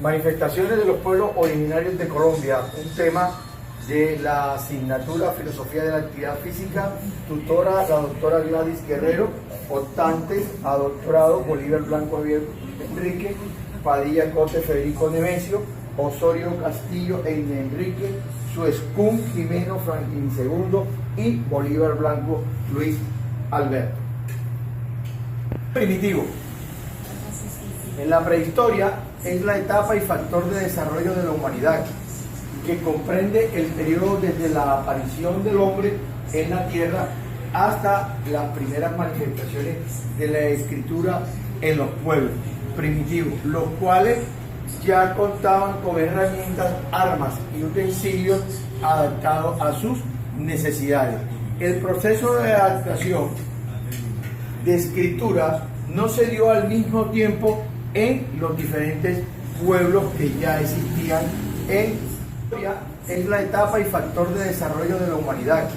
Manifestaciones de los pueblos originarios de Colombia, un tema de la asignatura Filosofía de la Actividad Física, tutora la doctora Gladys Guerrero, optantes a doctorado Bolívar Blanco Javier Enrique, Padilla Cote Federico Nemesio, Osorio Castillo Eine Enrique, Suescún Jimeno Franklin II y Bolívar Blanco Luis Alberto. Primitivo. En la prehistoria es la etapa y factor de desarrollo de la humanidad, que comprende el periodo desde la aparición del hombre en la tierra hasta las primeras manifestaciones de la escritura en los pueblos primitivos, los cuales ya contaban con herramientas, armas y utensilios adaptados a sus necesidades. El proceso de adaptación de escritura no se dio al mismo tiempo en los diferentes pueblos que ya existían es la etapa y factor de desarrollo de la humanidad,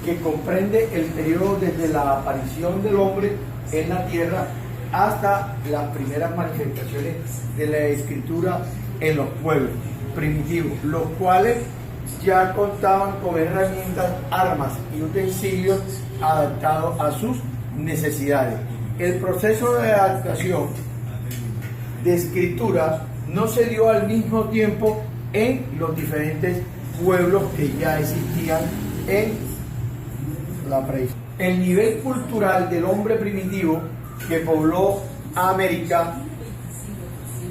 que comprende el periodo desde la aparición del hombre en la tierra hasta las primeras manifestaciones de la escritura en los pueblos primitivos, los cuales ya contaban con herramientas, armas y utensilios adaptados a sus necesidades. El proceso de adaptación de escritura no se dio al mismo tiempo en los diferentes pueblos que ya existían en la prehistoria. El nivel cultural del hombre primitivo que pobló América,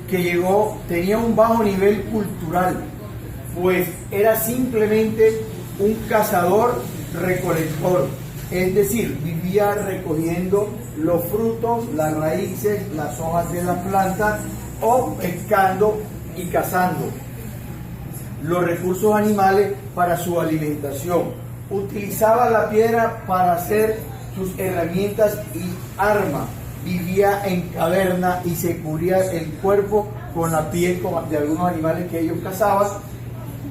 que llegó, tenía un bajo nivel cultural, pues era simplemente un cazador-recolector, es decir, vivía recogiendo los frutos, las raíces, las hojas de las plantas o pescando y cazando los recursos animales para su alimentación. Utilizaba la piedra para hacer sus herramientas y armas. Vivía en caverna y se cubría el cuerpo con la piel de algunos animales que ellos cazaban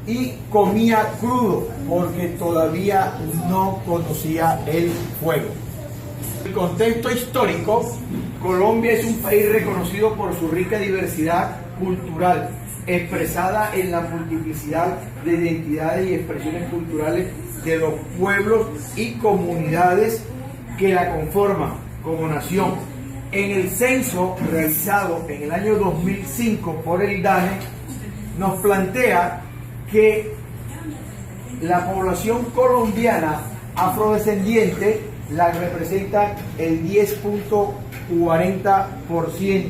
y comía crudo porque todavía no conocía el fuego. En el contexto histórico, Colombia es un país reconocido por su rica diversidad cultural, expresada en la multiplicidad de identidades y expresiones culturales de los pueblos y comunidades que la conforman como nación. En el censo realizado en el año 2005 por el DANE, nos plantea que la población colombiana afrodescendiente la representa el 10.40%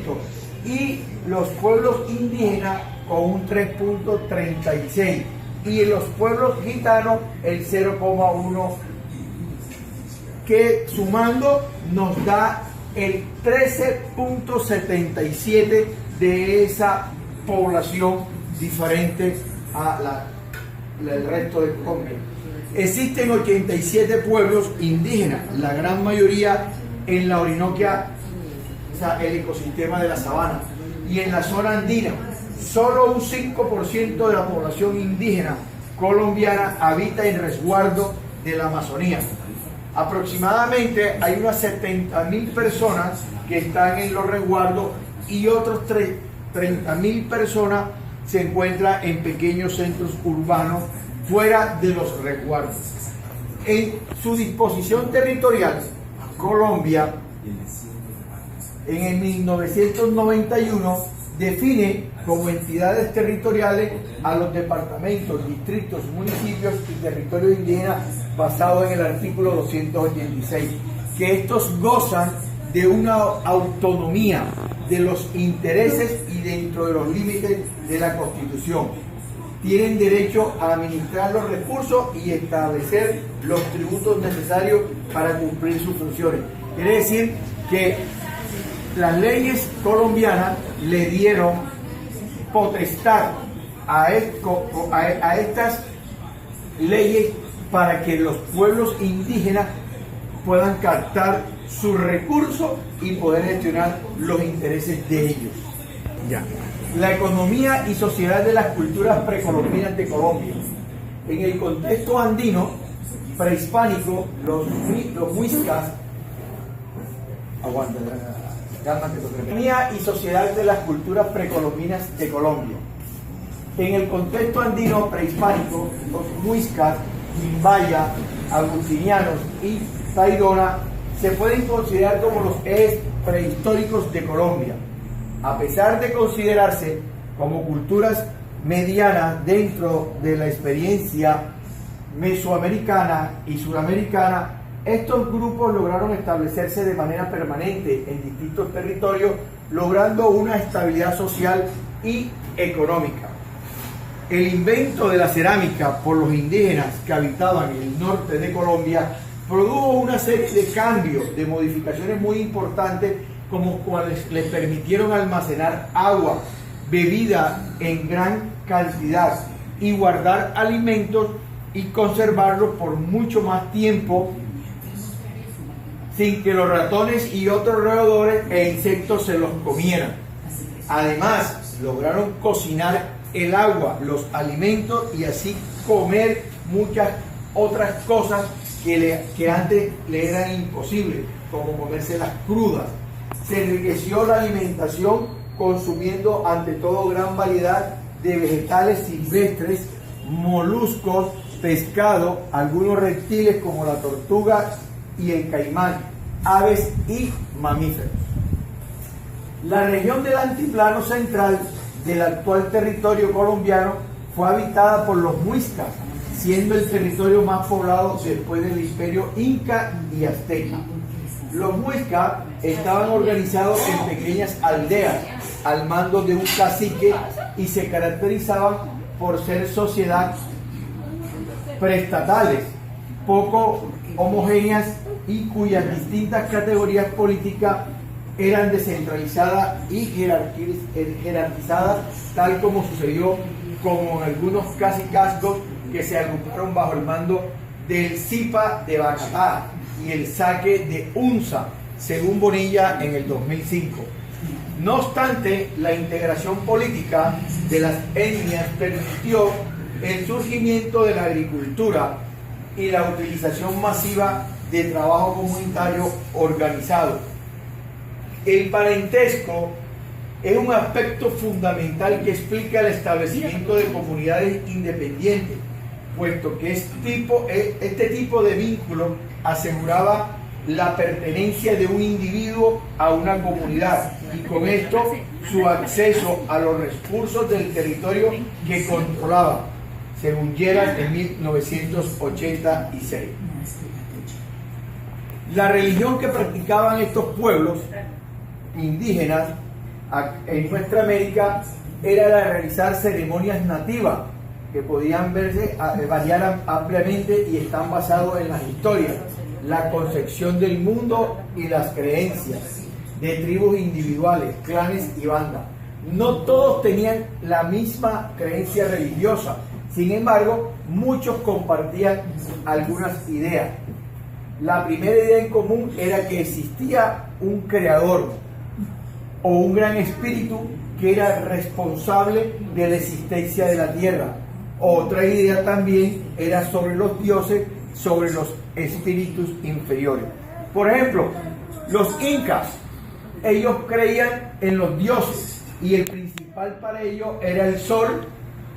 y los pueblos indígenas con un 3.36% y los pueblos gitanos el 0.1%, que sumando nos da el 13.77% de esa población diferente a el resto de Colombia. Existen 87 pueblos indígenas, la gran mayoría en la Orinoquia, o sea, el ecosistema de la sabana, y en la zona andina. Solo un 5% de la población indígena colombiana habita en resguardo de la Amazonía. Aproximadamente hay unas 70.000 personas que están en los resguardos y otros 30.000 personas se encuentran en pequeños centros urbanos fuera de los resguardos. En su disposición territorial, Colombia, en el 1991, define como entidades territoriales a los departamentos, distritos, municipios y territorios indígenas basado en el artículo 286, que estos gozan de una autonomía de los intereses y dentro de los límites de la Constitución. Tienen derecho a administrar los recursos y establecer los tributos necesarios para cumplir sus funciones. Quiere decir que las leyes colombianas le dieron potestad a estas leyes para que los pueblos indígenas puedan captar sus recursos y poder gestionar los intereses de ellos. Ya. La economía y sociedad de las culturas precolombinas de Colombia. En el contexto andino prehispánico, los muiscas Economía y sociedad de las culturas precolombinas de Colombia. En el contexto andino prehispánico, los muiscas, quimbaya, agustinianos y tairona se pueden considerar como los ejes prehistóricos de Colombia, a pesar de considerarse como culturas medianas dentro de la experiencia mesoamericana y suramericana. Estos grupos lograron establecerse de manera permanente en distintos territorios, logrando una estabilidad social y económica. El invento de la cerámica por los indígenas que habitaban el norte de Colombia produjo una serie de cambios, de modificaciones muy importantes, como cuales les permitieron almacenar agua, bebida en gran cantidad y guardar alimentos y conservarlos por mucho más tiempo sin que los ratones y otros roedores e insectos se los comieran. Además, lograron cocinar el agua, los alimentos y así comer muchas otras cosas que antes le eran imposibles, como comérselas crudas. Se enriqueció la alimentación consumiendo ante todo gran variedad de vegetales silvestres, moluscos, pescado, algunos reptiles como la tortuga y el caimán, aves y mamíferos. La región del altiplano central del actual territorio colombiano fue habitada por los muiscas, siendo el territorio más poblado después del imperio inca y azteca. Los muiscas estaban organizados en pequeñas aldeas al mando de un cacique y se caracterizaban por ser sociedades preestatales, poco homogéneas y cuyas distintas categorías políticas eran descentralizadas y jerarquizadas, tal como sucedió como en algunos cacicazgos que se agruparon bajo el mando del Zipa de Bacatá y el Saque de Unza, según Bonilla en el 2005. No obstante, la integración política de las etnias permitió el surgimiento de la agricultura y la utilización masiva de trabajo comunitario organizado. El parentesco es un aspecto fundamental que explica el establecimiento de comunidades independientes, puesto que este tipo de vínculo aseguraba la pertenencia de un individuo a una comunidad y con esto su acceso a los recursos del territorio que controlaba, según Gerald en 1986. La religión que practicaban estos pueblos indígenas en nuestra América era la de realizar ceremonias nativas que podían variar ampliamente y están basados en las historias, la concepción del mundo y las creencias de tribus individuales, clanes y bandas. No todos tenían la misma creencia religiosa, sin embargo, muchos compartían algunas ideas. La primera idea en común era que existía un creador o un gran espíritu que era responsable de la existencia de la tierra. Otra idea también era sobre los dioses, sobre los espíritus inferiores. Por ejemplo, los incas, ellos creían en los dioses y el principal para ellos era el sol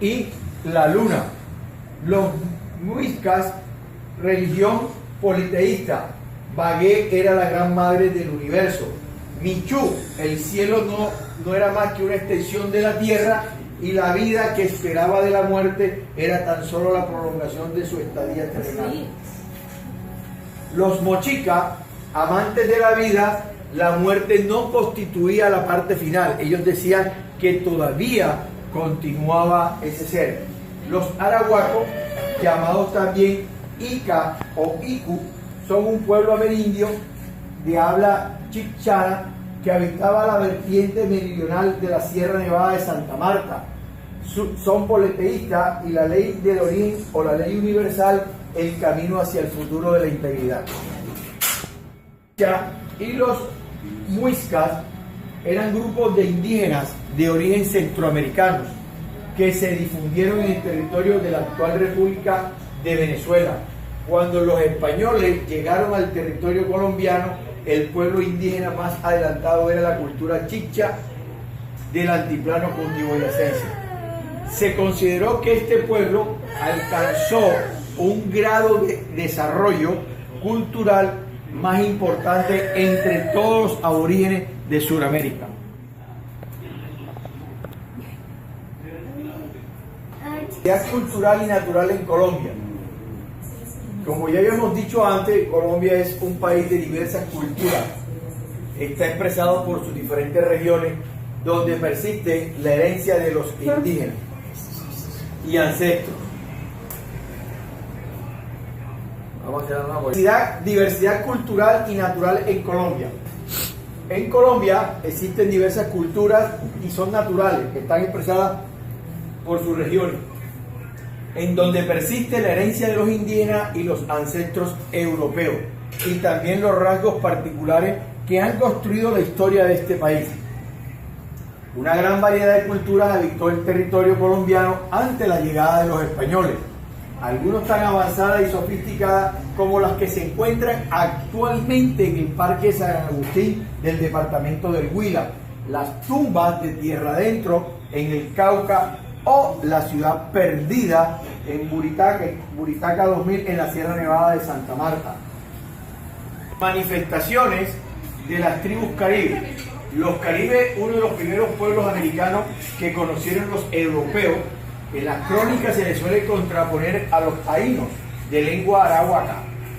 y la luna. Los muiscas, religión politeísta. Bagué era la gran madre del universo. Michú, el cielo no era más que una extensión de la tierra y la vida que esperaba de la muerte era tan solo la prolongación de su estadía terrenal. Los mochicas, amantes de la vida, la muerte no constituía la parte final. Ellos decían que todavía continuaba ese ser. Los arahuacos, llamados también Ica o Icu, son un pueblo amerindio de habla chicchana que habitaba la vertiente meridional de la Sierra Nevada de Santa Marta. Son politeístas y la ley del origen o la ley universal, el camino hacia el futuro de la integridad. Y los muiscas eran grupos de indígenas de origen centroamericanos que se difundieron en el territorio de la actual República de Venezuela. Cuando los españoles llegaron al territorio colombiano, el pueblo indígena más adelantado era la cultura chicha del altiplano cundiboyacense. Se consideró que este pueblo alcanzó un grado de desarrollo cultural más importante entre todos los aborígenes de Sudamérica. Diversidad cultural y natural en Colombia. Como ya habíamos dicho antes, Colombia es un país de diversas culturas. Está expresado por sus diferentes regiones, donde persiste la herencia de los indígenas y ancestros. Vamos a hacer una vuelta. Diversidad cultural y natural en Colombia. En Colombia existen diversas culturas y son naturales, que están expresadas por sus regiones, en donde persiste la herencia de los indígenas y los ancestros europeos, y también los rasgos particulares que han construido la historia de este país. Una gran variedad de culturas habitó el territorio colombiano antes de la llegada de los españoles, algunos tan avanzadas y sofisticadas como las que se encuentran actualmente en el Parque San Agustín del departamento del Huila, las tumbas de tierra adentro en el Cauca o la ciudad perdida en Buritaca 2000 en la Sierra Nevada de Santa Marta. Manifestaciones de las tribus caribes. Los caribes, uno de los primeros pueblos americanos que conocieron los europeos, en las crónicas se les suele contraponer a los taínos de lengua aráhuaca,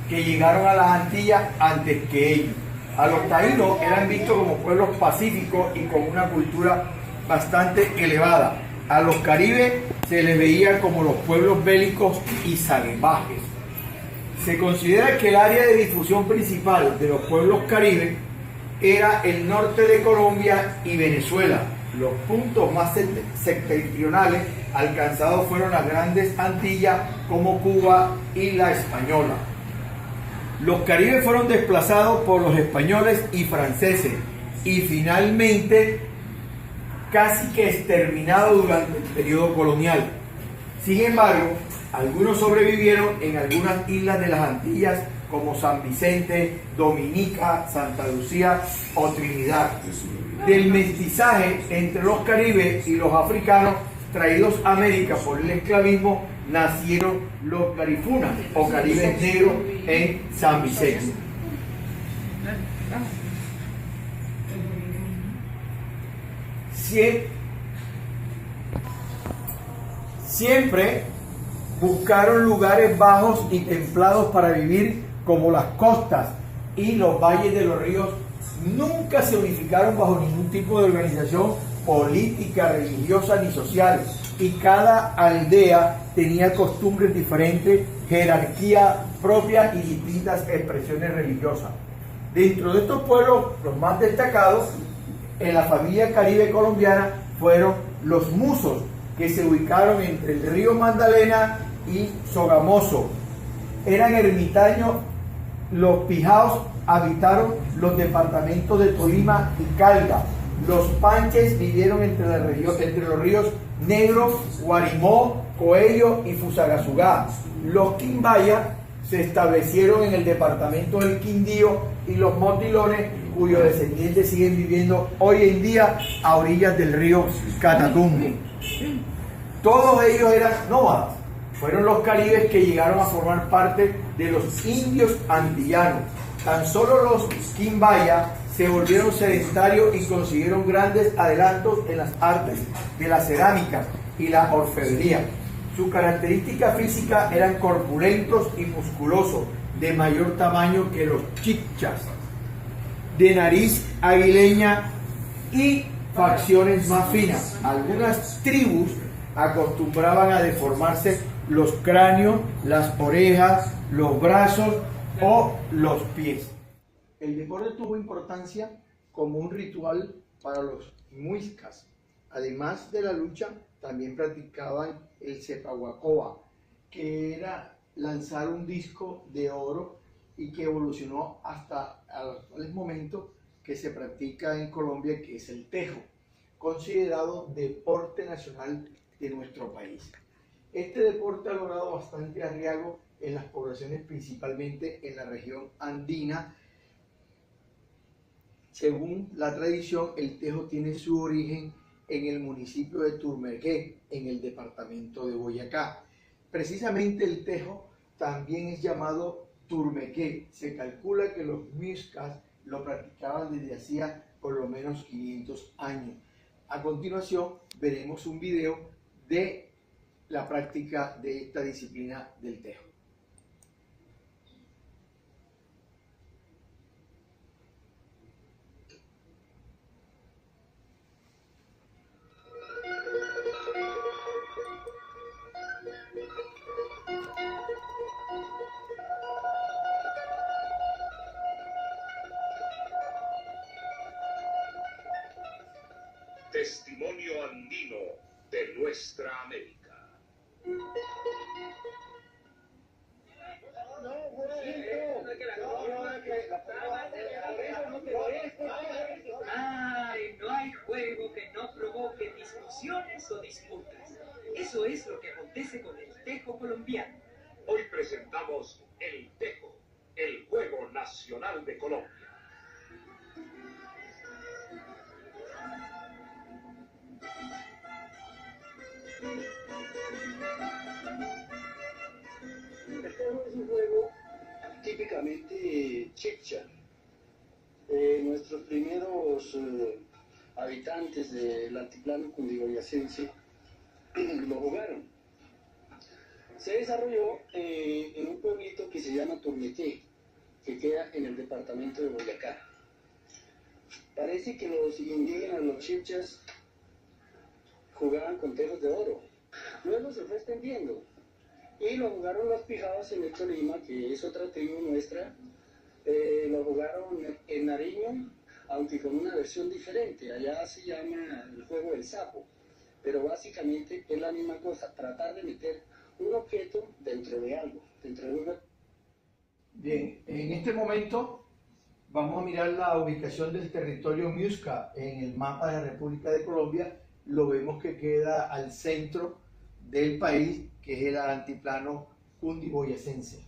que llegaron a las Antillas antes que ellos. A los taínos eran vistos como pueblos pacíficos y con una cultura bastante elevada. A los caribes se les veía como los pueblos bélicos y salvajes. Se considera que el área de difusión principal de los pueblos caribes era el norte de Colombia y Venezuela. Los puntos más septentrionales alcanzados fueron las grandes Antillas como Cuba y la Española. Los caribes fueron desplazados por los españoles y franceses y finalmente casi que exterminados durante el periodo colonial. Sin embargo, algunos sobrevivieron en algunas islas de las Antillas como San Vicente, Dominica, Santa Lucía o Trinidad. Del mestizaje entre los caribes y los africanos traídos a América por el esclavismo nacieron los garifunas o caribes negros en San Vicente. Siempre buscaron lugares bajos y templados para vivir, como las costas y los valles de los ríos. Nunca se unificaron bajo ningún tipo de organización política, religiosa ni social, y cada aldea tenía costumbres diferentes, jerarquía propia y distintas expresiones religiosas. Dentro de estos pueblos, los más destacados en la familia caribe colombiana fueron los musos, que se ubicaron entre el río Magdalena y Sogamoso. Eran ermitaños. Los pijaos habitaron los departamentos de Tolima y Calda. Los panches vivieron entre los ríos Negro, Guarimó, Coello y Fusagasugá. Los quimbaya se establecieron en el departamento del Quindío, y los motilones, cuyos descendientes siguen viviendo hoy en día a orillas del río Catatumbo. Todos ellos eran nómadas. Fueron los caribes que llegaron a formar parte de los indios antillanos. Tan solo los quimbaya se volvieron sedentarios y consiguieron grandes adelantos en las artes de la cerámica y la orfebrería. Su característica física eran corpulentos y musculosos, de mayor tamaño que los chichas, de nariz aguileña y facciones más finas. Algunas tribus acostumbraban a deformarse los cráneos, las orejas, los brazos o los pies. El deporte tuvo importancia como un ritual para los muiscas. Además de la lucha, también practicaban el cepahuacoa, que era lanzar un disco de oro, y que evolucionó hasta el momento que se practica en Colombia, que es el tejo, considerado deporte nacional de nuestro país. Este deporte ha logrado bastante arraigo en las poblaciones, principalmente en la región andina, Según la tradición, el tejo tiene su origen en el municipio de Turmequé, en el departamento de Boyacá. Precisamente el tejo también es llamado turmequé. Se calcula que los muiscas lo practicaban desde hacía por lo menos 500 años. A continuación veremos un video de la práctica de esta disciplina del tejo. Testimonio andino de nuestra América. Ay, no hay juego que no provoque discusiones o disputas. Eso es lo que acontece con el tejo colombiano. Hoy presentamos el tejo, el juego nacional de Colombia. El tejo es un juego típicamente chiccha. Nuestros primeros habitantes del altiplano cundiboyacense lo jugaron. Se desarrolló en un pueblito que se llama Turmequé, que queda en el departamento de Boyacá. Parece que los indígenas, los chipchas, jugaban con tejos de oro. Luego se fue extendiendo y lo jugaron los pijados en el Tolima, que es otra tribu nuestra. Lo jugaron en Nariño, aunque con una versión diferente. Allá se llama el juego del sapo, pero básicamente es la misma cosa, tratar de meter un objeto dentro de algo, dentro de una... Bien, en este momento vamos a mirar la ubicación del territorio Muisca en el mapa de la República de Colombia. Lo vemos que queda al centro del país, que es el altiplano cundiboyacense.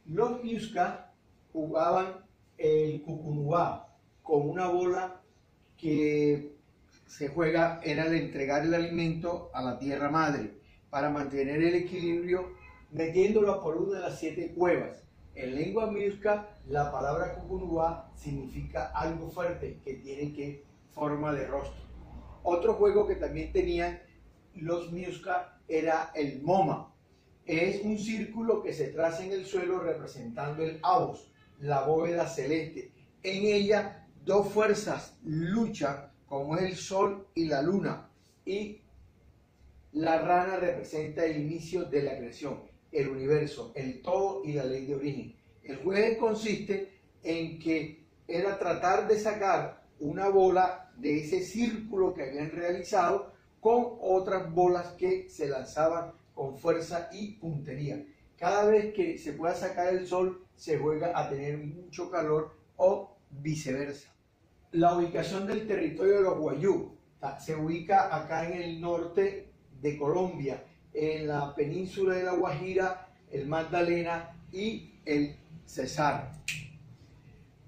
Los Muisca jugaban el cucunubá con una bola que se juega, era el entregar el alimento a la tierra madre para mantener el equilibrio, metiéndolo por una de las 7 cuevas. En lengua Muisca, la palabra cucunubá significa algo fuerte que tiene que forma de rostro. Otro juego que también tenían los Muisca era el moma. Es un círculo que se traza en el suelo representando el Abos, la bóveda celeste. En ella 2 fuerzas luchan, como es el sol y la luna, y la rana representa el inicio de la creación, el universo, el todo y la ley de origen. El juego consiste en que era tratar de sacar una bola de ese círculo que habían realizado con otras bolas que se lanzaban con fuerza y puntería. Cada vez que se pueda sacar el sol, se juega a tener mucho calor o viceversa. La ubicación del territorio de los Guayú se ubica acá en el norte de Colombia, en la península de La Guajira, el Magdalena y el Cesar.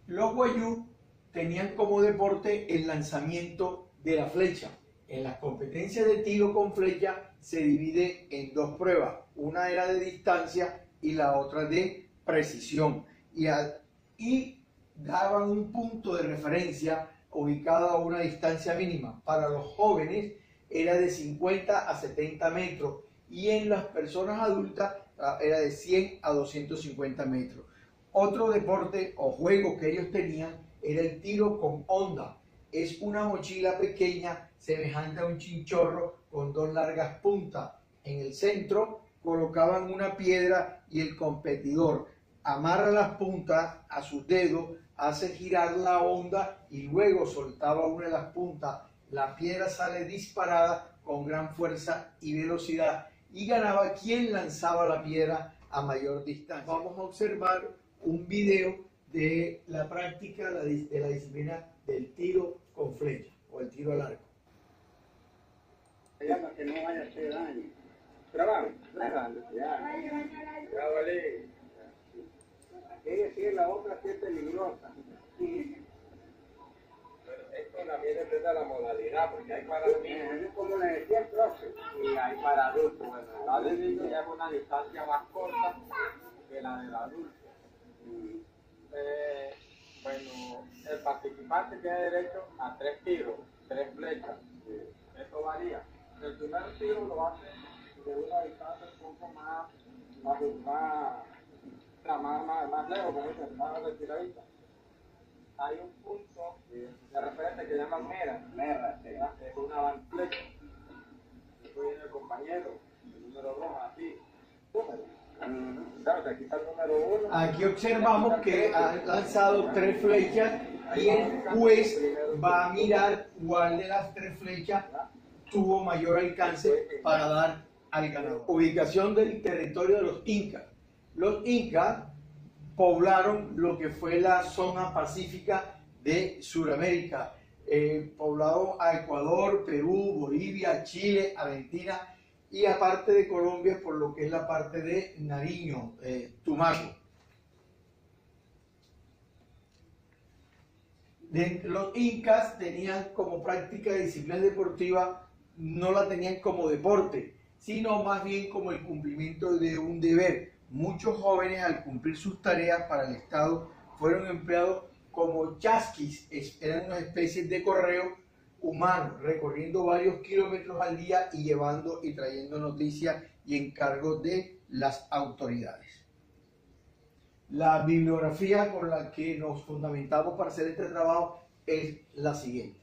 Los Guayú tenían como deporte el lanzamiento de la flecha. En las competencias de tiro con flecha se divide en 2 pruebas. Una era de distancia y la otra de precisión. Y daban un punto de referencia ubicado a una distancia mínima. Para los jóvenes era de 50 a 70 metros y en las personas adultas era de 100 a 250 metros. Otro deporte o juego que ellos tenían era el tiro con honda. Es una mochila pequeña semejante a un chinchorro con 2 largas puntas. En el centro colocaban una piedra y el competidor amarra las puntas a sus dedos, hace girar la honda y luego soltaba una de las puntas. La piedra sale disparada con gran fuerza y velocidad y ganaba quien lanzaba la piedra a mayor distancia. Vamos a observar un video de la práctica de la disciplina del tiro con flecha o el tiro al arco. Para que no vaya a hacer daño. Grabando. Ya. Grábale. Ella sí es la otra que es peligrosa. Pero esto también depende de la modalidad, porque hay para niños Como le decía el profe. y hay para adultos. Bueno, la de niños ya es una distancia más corta que la del adulto. Bueno, el participante tiene derecho a 3 tiros, 3 flechas. Esto varía. El primer tiro lo hace de una distancia un poco más lejos, como dicen, más retiradita. Hay un punto de referencia que llaman mera, es una flecha. Después viene el compañero, el número 2, así, número. Claro, que aquí está el número 1. Aquí observamos que han lanzado 3 flechas y el juez va a mirar cuál de las 3 flechas tuvo mayor alcance para dar al ganador. Ubicación del territorio de los incas. Los incas poblaron lo que fue la zona pacífica de Sudamérica, poblado a Ecuador, Perú, Bolivia, Chile, Argentina y aparte de Colombia por lo que es la parte de Nariño, Tumaco. Los incas tenían como práctica de disciplina deportiva, no la tenían como deporte, sino más bien como el cumplimiento de un deber. Muchos jóvenes al cumplir sus tareas para el Estado fueron empleados como chasquis, eran una especie de correo humano, recorriendo varios kilómetros al día y llevando y trayendo noticias y encargos de las autoridades. La bibliografía con la que nos fundamentamos para hacer este trabajo es la siguiente.